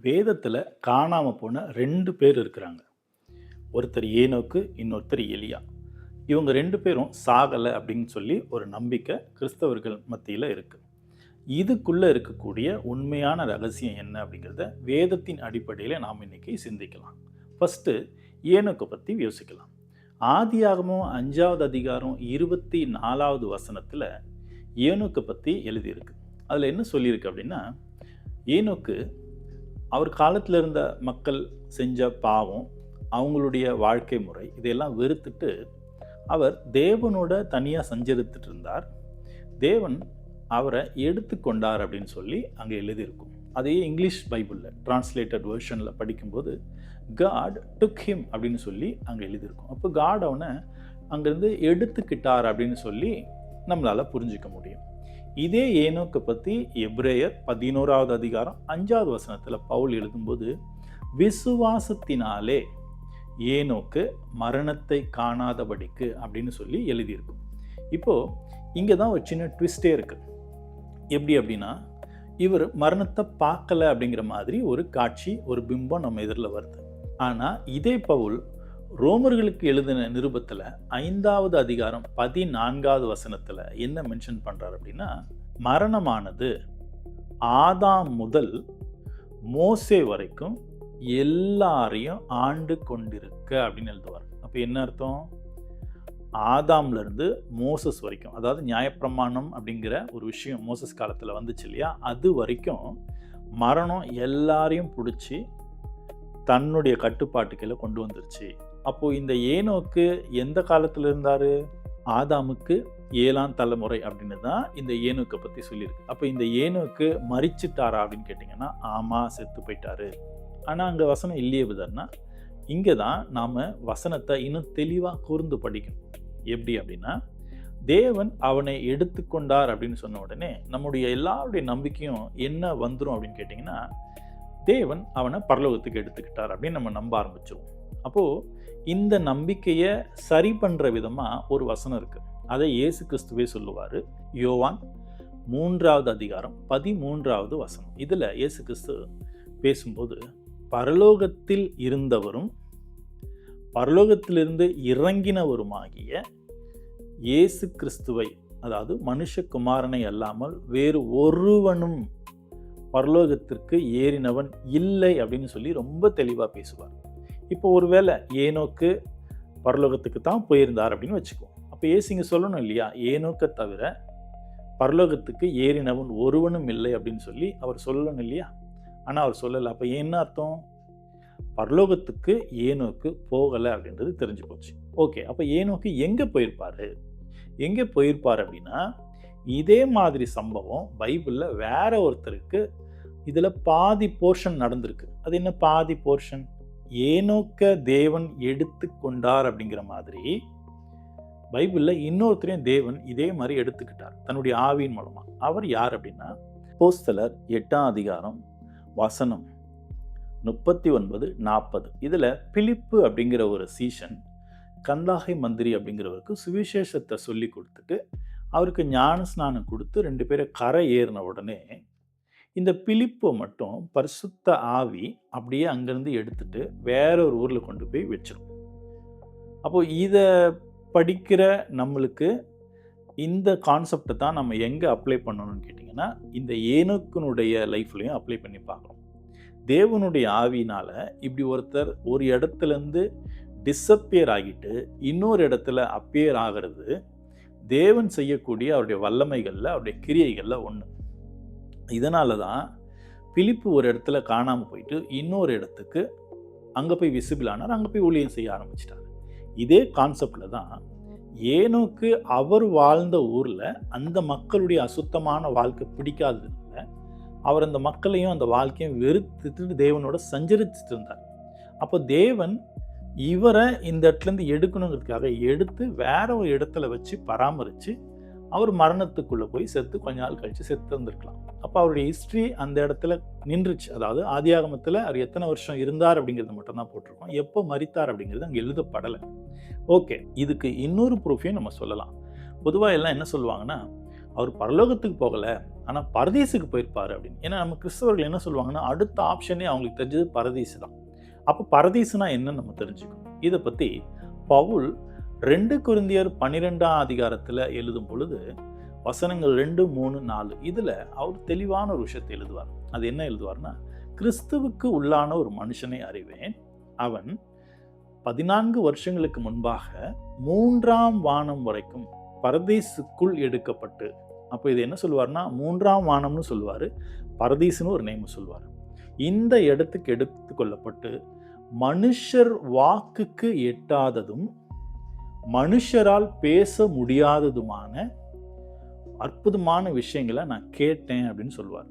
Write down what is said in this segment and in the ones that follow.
வேதத்தில் காணாமல் போன 2 பேர் இருக்கிறாங்க. ஒருத்தர் ஏனோக்கு, இன்னொருத்தர் எலியா. இவங்க 2 பேரும் சாகலை அப்படின்னு சொல்லி ஒரு நம்பிக்கை கிறிஸ்தவர்கள் மத்தியில் இருக்குது. இதுக்குள்ளே இருக்கக்கூடிய உண்மையான ரகசியம் என்ன அப்படிங்கிறத வேதத்தின் அடிப்படையில் நாம் இன்னைக்கு சிந்திக்கலாம். ஃபஸ்ட்டு ஏனோக்கை பற்றி யோசிக்கலாம். ஆதியாகமம் 5வது அதிகாரம் 24வது வசனத்தில் ஏனோக்கை பற்றி எழுதியிருக்கு. அதில் என்ன சொல்லியிருக்கு அப்படின்னா, ஏனோக்கு அவர் காலத்தில் இருந்த மக்கள் செஞ்ச பாவம், அவங்களுடைய வாழ்க்கை முறை இதையெல்லாம் வெறுத்துட்டு அவர் தேவனோட தனியாக சஞ்சரித்துட்டு இருந்தார். தேவன் அவரை எடுத்துக்கொண்டார் அப்படின்னு சொல்லி அங்கே எழுதியிருக்கும். அதே இங்கிலீஷ் பைபிளில் டிரான்ஸ்லேட்டட் வெர்ஷனில் படிக்கும்போது காட் டுக் ஹிம் அப்படின்னு சொல்லி அங்கே எழுதியிருக்கும். அப்போ காட் அவனை அங்கேருந்து எடுத்துக்கிட்டார் அப்படின்னு சொல்லி நம்மளால் புரிஞ்சிக்க முடியும். இதே ஏனோக்கை பற்றி எபிரேயர் 11வது அதிகாரம் 5வது வசனத்தில் பவுல் எழுதும்போது, விசுவாசத்தினாலே ஏனோக்கு மரணத்தை காணாதபடிக்கு அப்படின்னு சொல்லி எழுதியிருக்கும். இப்போது இங்கே தான் ஒரு சின்ன ட்விஸ்டே இருக்குது. எப்படி அப்படின்னா, இவர் மரணத்தை பார்க்கல அப்படிங்கிற மாதிரி ஒரு காட்சி, ஒரு பிம்பம் நம்ம எதிரில் வருது. ஆனால் இதே பவுல் ரோமர்களுக்கு எழுதின நிருபத்தில் 5வது அதிகாரம் 14வது வசனத்தில் என்ன மென்ஷன் பண்ணுறார் அப்படின்னா, மரணமானது ஆதாம் முதல் மோசே வரைக்கும் எல்லாரையும் ஆண்டு கொண்டிருக்க அப்படின்னு எழுதுவார். அப்போ என்ன அர்த்தம்? ஆதாம்லேருந்து மோசஸ் வரைக்கும், அதாவது நியாயப்பிரமாணம் அப்படிங்கிற ஒரு விஷயம் மோசஸ் காலத்தில் வந்துச்சு இல்லையா, அது வரைக்கும் மரணம் எல்லாரையும் பிடிச்சி தன்னுடைய கட்டுப்பாட்டுக்களை கொண்டு வந்துருச்சு. அப்போது இந்த ஏனோக்கு எந்த காலத்தில் இருந்தார்? ஆதாமுக்கு 7ஆம் தலைமுறை அப்படின்னு தான் இந்த ஏனோக்கை பற்றி சொல்லியிருக்கு. அப்போ இந்த ஏனோக்கு மரிச்சிட்டாரா அப்படின்னு கேட்டிங்கன்னா, ஆமாம், செத்து போயிட்டாரு. ஆனால் அங்கே வசனம் இல்லையே விதன்னா, இங்கே தான் நாம் வசனத்தை இன்னும் தெளிவாக கூர்ந்து படிக்கணும். எப்படி அப்படின்னா, தேவன் அவனை எடுத்துக்கொண்டார் அப்படின்னு சொன்ன உடனே நம்முடைய எல்லாருடைய நம்பிக்கையும் என்ன வந்துடும் அப்படின்னு கேட்டிங்கன்னா, தேவன் அவனை பரலோகத்துக்கு எடுத்துக்கிட்டார் அப்படின்னு நம்ம நம்ப ஆரம்பிச்சிருவோம். அப்போது இந்த நம்பிக்கையை சரி பண்ணுற விதமாக ஒரு வசனம் இருக்குது. அதை இயேசு கிறிஸ்துவே சொல்லுவார். யோவான் 3வது அதிகாரம் 13வது வசனம். இதில் இயேசு கிறிஸ்து பேசும்போது, பரலோகத்தில் இருந்தவரும் பரலோகத்திலிருந்து இறங்கினவருமாகிய இயேசு கிறிஸ்துவை, அதாவது மனுஷகுமாரனை அல்லாமல் வேறு ஒருவனும் பரலோகத்திற்கு ஏறினவன் இல்லை அப்படின்னு சொல்லி ரொம்ப தெளிவாக பேசுவார். இப்போ ஒருவேளை ஏனோக்கு பரலோகத்துக்கு தான் போயிருந்தார் அப்படின்னு வச்சுக்குவோம். அப்போ இயேசுங்க சொல்லணும் இல்லையா, ஏனோக்கை தவிர பரலோகத்துக்கு ஏறினவன் ஒருவனும் இல்லை அப்படின்னு சொல்லி அவர் சொல்லணும் இல்லையா. ஆனால் அவர் சொல்லலை. அப்போ என்ன அர்த்தம்? பரலோகத்துக்கு ஏனோக்கு போகலை அப்படின்றது தெரிஞ்சு போச்சு. ஓகே, அப்போ ஏனோக்கு எங்கே போயிருப்பார் அப்படின்னா, இதே மாதிரி சம்பவம் பைபிளில் வேற ஒருத்தருக்கு இதில் பாதி போர்ஷன் நடந்திருக்கு. அது என்ன பாதி போர்ஷன்? ஏனோக்க தேவன் எடுத்து கொண்டார் அப்படிங்கிற மாதிரி பைபிளில் இன்னொருத்தரையும் தேவன் இதே மாதிரி எடுத்துக்கிட்டார் தன்னுடைய ஆவியின் மூலமாக. அவர் யார் அப்படின்னா, அப்போஸ்தலர் 8ஆம் அதிகாரம் வசனம் 39-40. இதில் பிலிப்பு அப்படிங்கிற ஒரு சீஷன் கந்தாகை மந்திரி அப்படிங்கிறவருக்கு சுவிசேஷத்தை சொல்லி கொடுத்துட்டு அவருக்கு ஞான ஸ்நானம் கொடுத்து 2 பேரை கரை ஏறின உடனே இந்த பிலிப்பை மட்டும் பரிசுத்த ஆவி அப்படியே அங்கேருந்து எடுத்துட்டு வேற ஒரு ஊரில் கொண்டு போய் வச்சிரும். அப்போது இதை படிக்கிற நம்மளுக்கு இந்த கான்செப்டை தான் நம்ம எங்கே அப்ளை பண்ணணும்னு கேட்டிங்கன்னா, இந்த ஏனோக்கினுடைய லைஃப்லையும் அப்ளை பண்ணி பார்க்கணும். தேவனுடைய ஆவியினால் இப்படி ஒருத்தர் ஒரு இடத்துலேருந்து டிஸப்பியர் ஆகிட்டு இன்னொரு இடத்துல அப்பியர் ஆகிறது தேவன் செய்யக்கூடிய அவருடைய வல்லமைகளில், அவருடைய கிரியைகளில் ஒன்று. இதனால தான் பிலிப்பு ஒரு இடத்துல காணாமல் போயிட்டு இன்னொரு இடத்துக்கு அங்கே போய் விசிபிள் ஆனார், அங்கே போய் ஊழியம் செய்ய ஆரம்பிச்சிட்டார். இதே கான்செப்டில் தான் ஏனோக்கு அவர் வாழ்ந்த ஊரில் அந்த மக்களுடைய அசுத்தமான வாழ்க்கை பிடிக்காததுனால அவர் அந்த மக்களையும் அந்த வாழ்க்கையும் வெறுத்துட்டு தேவனோட சஞ்சரிச்சுட்டு இருந்தார். அப்போ தேவன் இவரை இந்த இடத்துலேருந்து எடுக்கணுங்கிறதுக்காக எடுத்து வேற ஒரு இடத்துல வச்சு பராமரித்து அவர் மரணத்துக்குள்ளே போய் செத்து கொஞ்ச நாள் கழித்து செத்து இருந்திருக்கலாம். அப்போ அவருடைய ஹிஸ்ட்ரி அந்த இடத்துல நின்றுச்சு. அதாவது ஆதியாகமத்தில் அவர் எத்தனை வருஷம் இருந்தார் அப்படிங்கிறது மட்டும்தான் போட்டிருக்கோம். எப்போ மரித்தார் அப்படிங்கிறது அங்கே எழுதப்படலை. ஓகே, இதுக்கு இன்னொரு ப்ரூஃபையும் நம்ம சொல்லலாம். பொதுவாக எல்லாம் என்ன சொல்லுவாங்கன்னா, அவர் பரலோகத்துக்கு போகலை, ஆனால் பரதீசுக்கு போயிருப்பாரு அப்படின்னு. ஏன்னா நம்ம கிறிஸ்தவர்கள் என்ன சொல்லுவாங்கன்னா, அடுத்த ஆப்ஷனே அவங்களுக்கு தெரிஞ்சது பரதீசு தான். அப்போ பரதீசுனா என்னன்னு நம்ம தெரிஞ்சுக்கணும். இதை பற்றி பவுல் 2 கொரிந்தியர் 12ஆம் அதிகாரத்தில் எழுதும் பொழுது வசனங்கள் 2, 3, 4 இதில் அவர் தெளிவான ஒரு விஷயத்தை எழுதுவார். அது என்ன எழுதுவார்னா, கிறிஸ்துவுக்கு உள்ளான ஒரு மனுஷனை அறிவேன், அவன் 14 வருஷங்களுக்கு முன்பாக 3ஆம் வானம் வரைக்கும் பரதீசுக்குள் எடுக்கப்பட்டு, அப்போ இது என்ன சொல்லுவார்னா 3ஆம் வானம்னு சொல்லுவார், பரதீசுன்னு ஒரு நேம் சொல்லுவார். இந்த இடத்துக்கு எடுத்துக்கொள்ளப்பட்டு மனுஷர் வாக்குக்கு எட்டாததும் மனுஷரால் பேச முடியாததுமான அற்புதமான விஷயங்களை நான் கேட்டேன் அப்படின்னு சொல்லுவார்.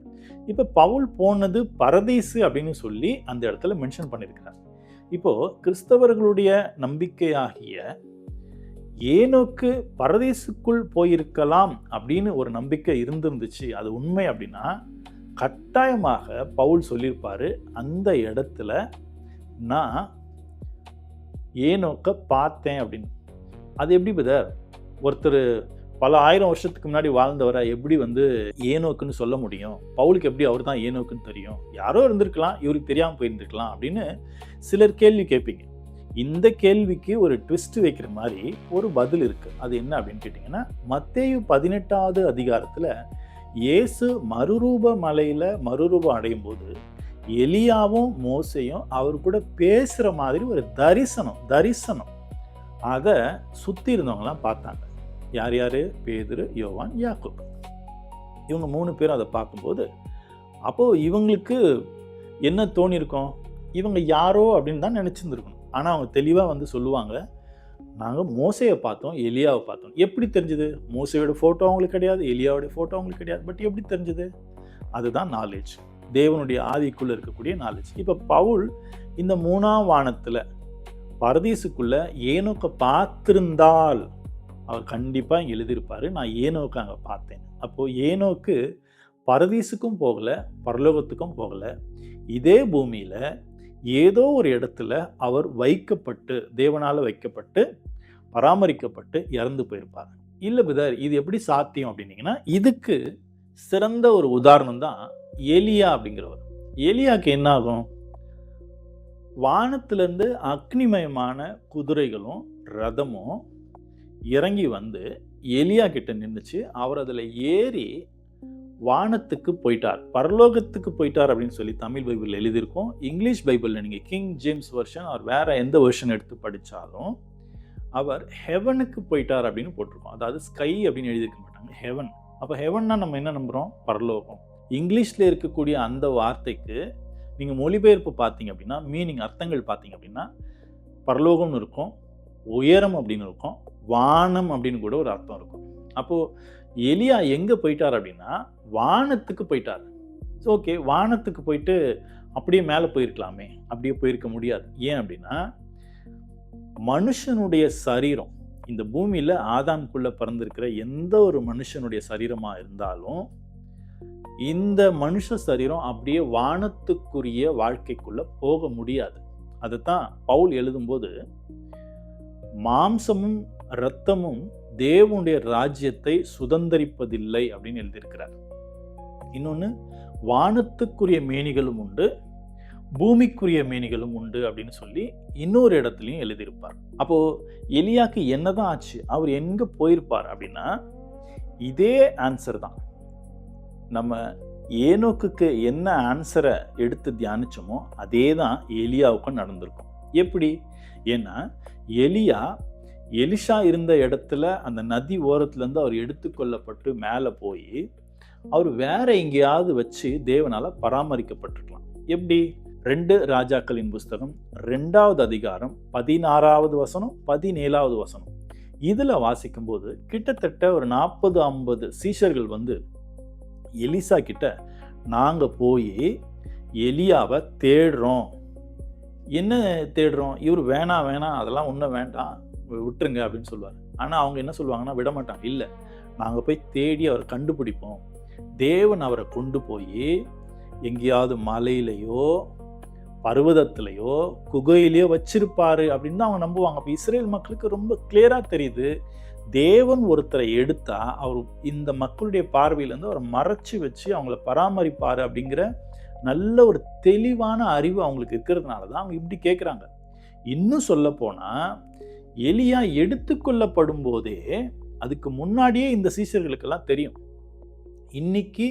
இப்போ பவுல் போனது பரதீசு அப்படின்னு சொல்லி அந்த இடத்துல மென்ஷன் பண்ணியிருக்கிறார். இப்போ கிறிஸ்தவர்களுடைய நம்பிக்கையாகிய ஏனோக்கு பரதீசுக்குள் போயிருக்கலாம் அப்படின்னு ஒரு நம்பிக்கை இருந்துச்சு, அது உண்மை அப்படின்னா கட்டாயமாக பவுல் சொல்லியிருப்பாரு, அந்த இடத்துல நான் ஏனோக்க பார்த்தேன் அப்படின்னு. அது எப்படி பிரதர், ஒருத்தர் பல ஆயிரம் வருஷத்துக்கு முன்னாடி வாழ்ந்தவரை எப்படி ஏனோக்குன்னு சொல்ல முடியும்? பவுலுக்கு எப்படி அவர் தான் ஏனோக்குன்னு தெரியும்? யாரோ இருந்திருக்கலாம், இவருக்கு தெரியாமல் போயிருந்திருக்கலாம் அப்படின்னு சிலர் கேள்வி கேட்பீங்க. இந்த கேள்விக்கு ஒரு ட்விஸ்ட் வைக்கிற மாதிரி ஒரு பதில் இருக்கு. அது என்ன அப்படின்னு கேட்டிங்கன்னா, மத்தேயு 18ஆவது அதிகாரத்தில் இயேசு மறுரூப மலையில் மறுரூபம் அடையும் போது எலியாவும் மோசையும் அவர் கூட பேசுகிற மாதிரி ஒரு தரிசனம் அதை சுற்றி இருந்தவங்களாம் பார்த்தாங்க. யார் யார்? பேதுரு, யோவான், யாக்கோபு. இவங்க 3 பேரும் அதை பார்க்கும்போது அப்போது இவங்களுக்கு என்ன தோணியிருக்கும்? இவங்க யாரோ அப்படின்னு தான் நினச்சிருந்துருக்கணும். ஆனால் அவங்க தெளிவாக சொல்லுவாங்க, நாங்கள் மோசையை பார்த்தோம், எலியாவை பார்த்தோம். எப்படி தெரிஞ்சுது? மோசையோட ஃபோட்டோ அவங்களுக்கு கிடையாது, எலியாவோட ஃபோட்டோ அவங்களுக்கு கிடையாது. பட் எப்படி தெரிஞ்சுது? அதுதான் நாலேஜ், தேவனுடைய ஆவிக்குள்ளே இருக்கக்கூடிய நாலேஜ். இப்போ பவுல் இந்த 3ஆம் வானத்தில் பரதீசுக்குள்ள ஏனோக்க பார்த்திருந்தால் அவர் கண்டிப்பாக இங்கே எழுதியிருப்பார், நான் ஏனோக்கு அங்கே பார்த்தேன். அப்போது ஏனோக்கு பரதீசுக்கும் போகலை, பரலோகத்துக்கும் போகலை, இதே பூமியில் ஏதோ ஒரு இடத்துல அவர் வைக்கப்பட்டு, தேவனால் வைக்கப்பட்டு பராமரிக்கப்பட்டு இறந்து போயிருப்பார். இல்லை பிரதர், இது எப்படி சாத்தியம் அப்படின்னீங்கன்னா, இதுக்கு சிறந்த ஒரு உதாரணம் தான் எலியா அப்படிங்கிறவர். எலியாவுக்கு என்ன ஆகும்? வானத்திலிருந்து அக்னிமயமான குதிரைகளும் ரதமும் இறங்கி எலியா கிட்ட நின்றுச்சு. அவர் அதில் ஏறி வானத்துக்கு போயிட்டார், பரலோகத்துக்கு போயிட்டார் அப்படின்னு சொல்லி தமிழ் பைபிள் எழுதியிருக்கோம். இங்கிலீஷ் பைபிளில் நீங்கள் கிங் ஜேம்ஸ் வெர்ஷன் அவர் வேற எந்த வெர்ஷன் எடுத்து படித்தாலும் அவர் ஹெவனுக்கு போயிட்டார் அப்படின்னு போட்டிருக்கோம். அதாவது ஸ்கை அப்படின்னு எழுதியிருக்க மாட்டாங்க, ஹெவன். அப்போ ஹெவன்னா நம்ம என்ன நம்புகிறோம்? பரலோகம். இங்கிலீஷில் இருக்கக்கூடிய அந்த வார்த்தைக்கு நீங்கள் மொழிபெயர்ப்பு பார்த்தீங்க அப்படின்னா, மீனிங் அர்த்தங்கள் பார்த்தீங்க அப்படின்னா, பரலோகம்னு இருக்கும், உயரம் அப்படின்னு இருக்கும், வானம் அப்படின்னு கூட ஒரு அர்த்தம் இருக்கும். அப்போது எலியா எங்கே போயிட்டார் அப்படின்னா வானத்துக்கு போயிட்டார். ஓகே, வானத்துக்கு போயிட்டு அப்படியே மேலே போயிருக்கலாமே, அப்படியே போயிருக்க முடியாது. ஏன் அப்படின்னா மனுஷனுடைய சரீரம், இந்த பூமியில் ஆதாமுக்குள்ளே பிறந்திருக்கிற எந்த ஒரு மனுஷனுடைய சரீரமாக இருந்தாலும் இந்த மனுஷ சரீரம் அப்படியே வானத்துக்குரிய வாழ்க்கைக்குள்ளே போக முடியாது. அதுதான் பவுல் எழுதும்போது மாம்சமும் இரத்தமும் தேவனுடைய ராஜ்யத்தை சுதந்தரிப்பதில்லை அப்படின்னு எழுதியிருக்கிறார். இன்னொன்று, வானத்துக்குரிய மேனிகளும் உண்டு, பூமிக்குரிய மேனிகளும் உண்டு அப்படின்னு சொல்லி இன்னொரு இடத்துலையும் எழுதியிருப்பார். அப்போது எலியாக்கு என்னதான் ஆச்சு? அவர் எங்கே போயிருப்பார் அப்படின்னா இதே ஆன்சர் தான். நம்ம ஏனோக்குக்கு என்ன ஆன்சரை எடுத்து தியானிச்சோமோ அதே தான் எலியாவுக்கும் நடந்திருக்கும். எப்படி? ஏன்னா எலிஷா இருந்த இடத்துல அந்த நதி ஓரத்துலேருந்து அவர் எடுத்துக்கொள்ளப்பட்டு மேலே போய் அவர் வேற எங்கேயாவது வச்சு தேவனால் பராமரிக்கப்பட்டிருக்கலாம். எப்படி? 2 ராஜாக்களின் புஸ்தகம் 2ஆவது அதிகாரம் 16ஆவது வசனம் 17ஆவது வசனம் இதில் வாசிக்கும்போது கிட்டத்தட்ட ஒரு 40-50 சீஷர்கள் எலிசா கிட்ட, நாங்கள் போய் எலியாவை தேடுறோம். என்ன தேடுறோம்? இவர் வேணாம் அதெல்லாம் ஒன்றும் வேண்டாம், விட்டுருங்க அப்படின்னு சொல்லுவார். ஆனால் அவங்க என்ன சொல்லுவாங்கன்னா, விட மாட்டாங்க. இல்லை, நாங்கள் போய் தேடி அவரை கண்டுபிடிப்போம், தேவன் அவரை கொண்டு போய் எங்கேயாவது மலையிலையோ பர்வதத்திலையோ குகையிலையோ வச்சிருப்பாரு அப்படின்னு தான் அவங்க நம்புவாங்க. அப்போ இஸ்ரேல் மக்களுக்கு ரொம்ப கிளியராக தெரியுது, தேவன் ஒருத்தரை எடுத்தா அவர் இந்த மக்களுடைய பார்வையிலேருந்து அவரை மறைச்சு வச்சு அவங்கள பராமரிப்பார் அப்படிங்கிற நல்ல ஒரு தெளிவான அறிவு அவங்களுக்கு இருக்கிறதுனால தான் அவங்க இப்படி கேட்குறாங்க. இன்னும் சொல்ல போனால் எலியா எடுத்துக்கொள்ளப்படும் போதே அதுக்கு முன்னாடியே இந்த சீஷர்களுக்கெல்லாம் தெரியும், இன்னைக்கு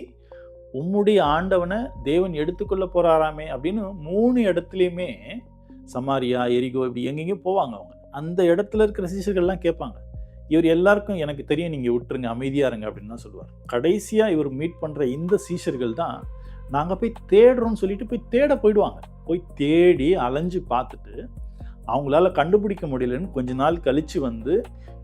உம்முடைய ஆண்டவனை தேவன் எடுத்துக்கொள்ள போறாராமே அப்படின்னு 3 இடத்துலையுமே சமாரியா, எரிகோ இப்படி எங்கெங்கேயும் போவாங்க. அவங்க அந்த இடத்துல இருக்கிற சீஷர்கள்லாம் கேட்பாங்க, இவர் எல்லாருக்கும் எனக்கு தெரியும், நீங்கள் விட்டுருங்க, அமைதியாக இருங்க அப்படின்னு தான் சொல்லுவார். கடைசியாக இவர் மீட் பண்ணுற இந்த சீஷர்கள் தான் நாங்கள் போய் தேடுறோம்னு சொல்லிட்டு போய் தேட போயிடுவாங்க. போய் தேடி அலைஞ்சு பார்த்துட்டு அவங்களால கண்டுபிடிக்க முடியலன்னு கொஞ்ச நாள் கழித்து வந்து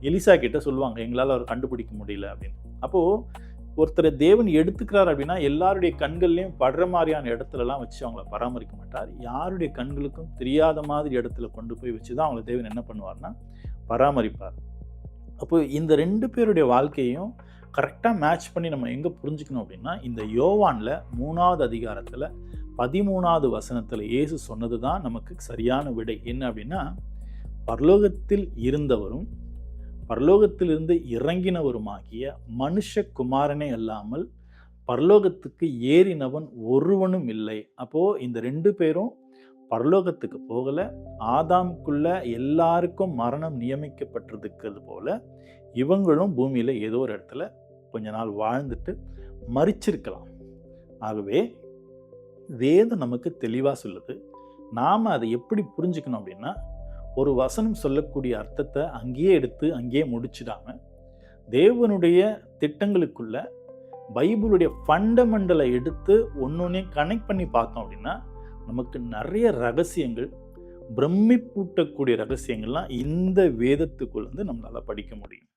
எலிசா கிட்ட சொல்லுவாங்க, எங்களால் அவர் கண்டுபிடிக்க முடியல அப்படின்னு. அப்போது ஒருத்தரை தேவன் எடுத்துக்கிறார் அப்படின்னா எல்லாருடைய கண்கள்லையும் படுற மாதிரியான இடத்துலலாம் வச்சு அவங்கள பராமரிக்க மாட்டார். யாருடைய கண்களுக்கும் தெரியாத மாதிரி இடத்துல கொண்டு போய் வச்சு தான் அவங்கள தேவன் என்ன பண்ணுவார்னா பராமரிப்பார். அப்போ இந்த 2 பேருடைய வாழ்க்கையும் கரெக்டாக மேட்ச் பண்ணி நம்ம எங்கே புரிஞ்சுக்கணும் அப்படின்னா, இந்த யோவானில் 3வது அதிகாரத்தில் 13வது வசனத்தில் இயேசு சொன்னது தான் நமக்கு சரியான விடை. என்ன அப்படின்னா, பரலோகத்தில் இருந்தவரும் பரலோகத்திலிருந்து இறங்கினவருமாகிய மனுஷகுமாரனே அல்லாமல் பரலோகத்துக்கு ஏறினவன் ஒருவனும் இல்லை. அப்போது இந்த 2 பேரும் பரலோகத்துக்கு போகலை. ஆதாமுக்குள்ள எல்லாருக்கும் மரணம் நியமிக்கப்பட்டிருக்கிறது போல இவங்களும் பூமியில் ஏதோ ஒரு இடத்துல கொஞ்ச நாள் வாழ்ந்துட்டு மரிச்சிருக்கலாம். ஆகவே வேதம் நமக்கு தெளிவாக சொல்லுது. நாம் அதை எப்படி புரிஞ்சுக்கணும் அப்படின்னா, ஒரு வசனம் சொல்லக்கூடிய அர்த்தத்தை அங்கேயே எடுத்து அங்கேயே முடிச்சிடாம தேவனுடைய திட்டங்களுக்குள்ள பைபிளுடைய ஃபண்டமெண்டலை எடுத்து ஒன்னொன்னே கனெக்ட் பண்ணி பார்த்தோம் அப்படின்னா நமக்கு நிறைய ரகசியங்கள், பிரமிப்பூட்டக்கூடிய ரகசியங்கள்லாம் இந்த வேதத்துக்குள்ள நம்மளால படிக்க முடியும்.